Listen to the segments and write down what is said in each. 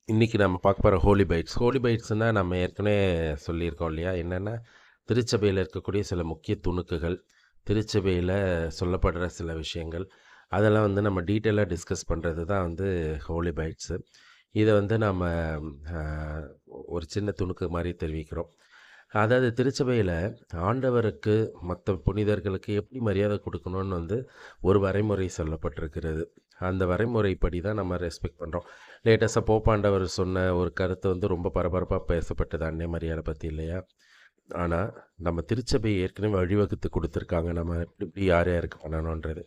இன்றைக்கி நம்ம பார்க்க போகிற ஹோலி பைட்ஸ். ஹோலி பைட்ஸ்னால் நம்ம ஏற்கனவே சொல்லியிருக்கோம் இல்லையா? என்னென்னா திருச்சபையில் இருக்கக்கூடிய சில முக்கிய துணுக்குகள், திருச்சபையில் சொல்லப்படுற சில விஷயங்கள், அதெல்லாம் வந்து நம்ம டீட்டெயிலாக டிஸ்கஸ் பண்ணுறது தான் வந்து ஹோலி பைட்ஸு. இதை வந்து நம்ம அ ஒரு சின்ன துணுக்கு மாதிரி தெரிவிக்கிறோம். அதாவது திருச்சபையில் ஆண்டவருக்கு, மற்ற புனிதர்களுக்கு எப்படி மரியாதை கொடுக்கணும்னு வந்து ஒரு வரைமுறை சொல்லப்பட்டிருக்கிறது. அந்த வரைமுறைப்படி தான் நம்ம ரெஸ்பெக்ட் பண்ணுறோம். லேட்டஸ்ட்டாக போப்பாண்டவர் சொன்ன ஒரு கருத்து வந்து ரொம்ப பரபரப்பாக பேசப்பட்டது அன்னை மரியாதை பற்றி இல்லையா? ஆனால் நம்ம திருச்சபை ஏற்கனவே வழிவகுத்து கொடுத்துருக்காங்க, நம்ம எப்படி யார் யாருக்கு பண்ணணுன்றது.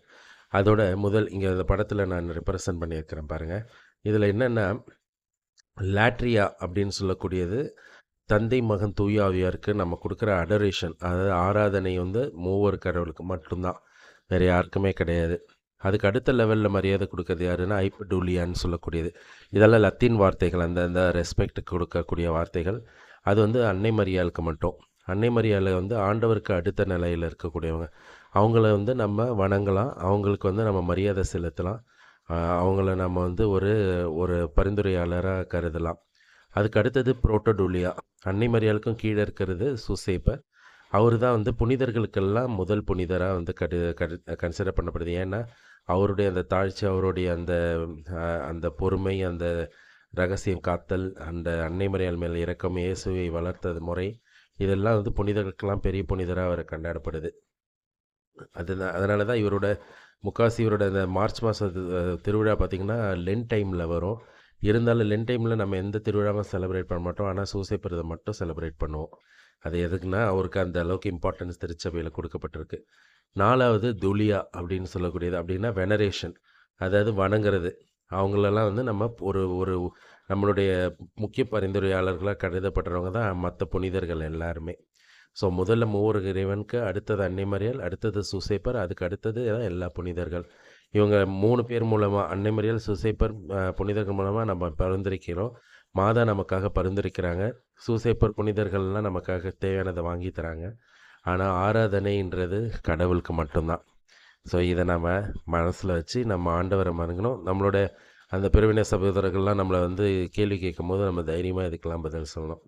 அதோட முதல் இங்கே இந்த படத்தில் நான் ரெப்ரசன்ட் பண்ணியிருக்கிறேன் பாருங்கள். இதில் என்னென்னா லாட்ரியா அப்படின்னு சொல்லக்கூடியது தந்தை மகன் தூய ஆவியாருக்கு நம்ம கொடுக்குற அடரேஷன், அதாவது ஆராதனை வந்து மூவர் கடவுளுக்கு மட்டும்தான், வேறு யாருக்குமே கிடையாது. அதுக்கு அடுத்த லெவலில் மரியாதை கொடுக்கறது யாருன்னா ஐப்படூலியான்னு சொல்லக்கூடியது. இதெல்லாம் லத்தீன் வார்த்தைகள், அந்த அந்த ரெஸ்பெக்ட் கொடுக்கக்கூடிய வார்த்தைகள். அது வந்து அன்னை மரியாளுக்கு மட்டும். அன்னை மரியாதை வந்து ஆண்டவருக்கு அடுத்த நிலையில் இருக்கக்கூடியவங்க. அவங்கள வந்து நம்ம வணங்கலாம், அவங்களுக்கு வந்து நம்ம மரியாதை செலுத்தலாம், அவங்கள நம்ம வந்து ஒரு ஒரு பரிந்துரையாளராக கருதலாம். அதுக்கு அடுத்தது புரோட்டோடூலியா. அன்னை மரியாளுக்கும் கீழே இருக்கிறது சூசேப்பர். அவர் தான் வந்து புனிதர்களுக்கெல்லாம் முதல் புனிதராக வந்து கன்சிடர் பண்ணப்படுது. ஏன்னா அவருடைய அந்த தாழ்ச்சி, அவருடைய அந்த அந்த பொறுமை, அந்த ரகசியம் காத்தல், அந்த அன்னை மரியாள் மேல் இரக்கம், இயேசுவை வளர்த்தது முறை, இதெல்லாம் வந்து புனிதர்களுக்கெல்லாம் பெரிய புனிதராக அவர் கொண்டாடப்படுது. அதனால தான் இவரோட முக்காசி இவரோட இந்த மார்ச் மாத திருவிழா பார்த்திங்கன்னா லென்ட் டைமில் வரும். இருந்தாலும் லென்ட் டைமில் நம்ம எந்த திருவிழாவும் செலிப்ரேட் பண்ண மாட்டோம். ஆனால் சூசைப்பர் இதை மட்டும் செலிப்ரேட் பண்ணுவோம். அது எதுக்குன்னா அவருக்கு அந்த அளவுக்கு இம்பார்ட்டன்ஸ் திருச்சபையில் கொடுக்கப்பட்டிருக்கு. 4வது துலியா அப்படின்னு சொல்லக்கூடியது. அப்படின்னா வெனரேஷன், அதாவது வணங்குறது. அவங்களெல்லாம் வந்து நம்ம ஒரு ஒரு நம்மளுடைய முக்கிய பரிந்துரையாளர்களாக கருதப்படுறவங்க தான் மற்ற புனிதர்கள் எல்லாருமே. ஸோ முதல்ல மூவர் இறைவனுக்கு, அடுத்தது அன்னை மரியாள், அடுத்தது சூசேப்பர், அதுக்கு அடுத்தது எல்லா புனிதர்கள். இவங்க 3 பேர் மூலமாக, அன்னை மரியாள், சூசேப்பர், புனிதர்கள் மூலமாக நம்ம பரிந்துரைக்கிறோம். மாதா நமக்காக பரிந்துரைக்கிறாங்க. சூசேப்பர் புனிதர்கள்லாம் நமக்காக தேவையானதை வாங்கி தராங்க. ஆனால் ஆராதனைன்றது கடவுளுக்கு மட்டும்தான். ஸோ இதை நம்ம மனசில் வச்சு நம்ம ஆண்டவரை வணங்கணும். நம்மளோட அந்த பிரிவினை சகோதரர்கள்லாம் நம்மளை வந்து கேள்வி கேட்கும்போது நம்ம தைரியமாக இதுக்கெல்லாம் பதில் சொல்லணும்.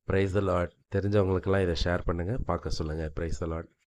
Praise the Lord. தெரிஞ்சவங்களுக்கெல்லாம் இதை ஷேர் பண்ணுங்கள், பார்க்க சொல்லுங்கள். Praise the Lord.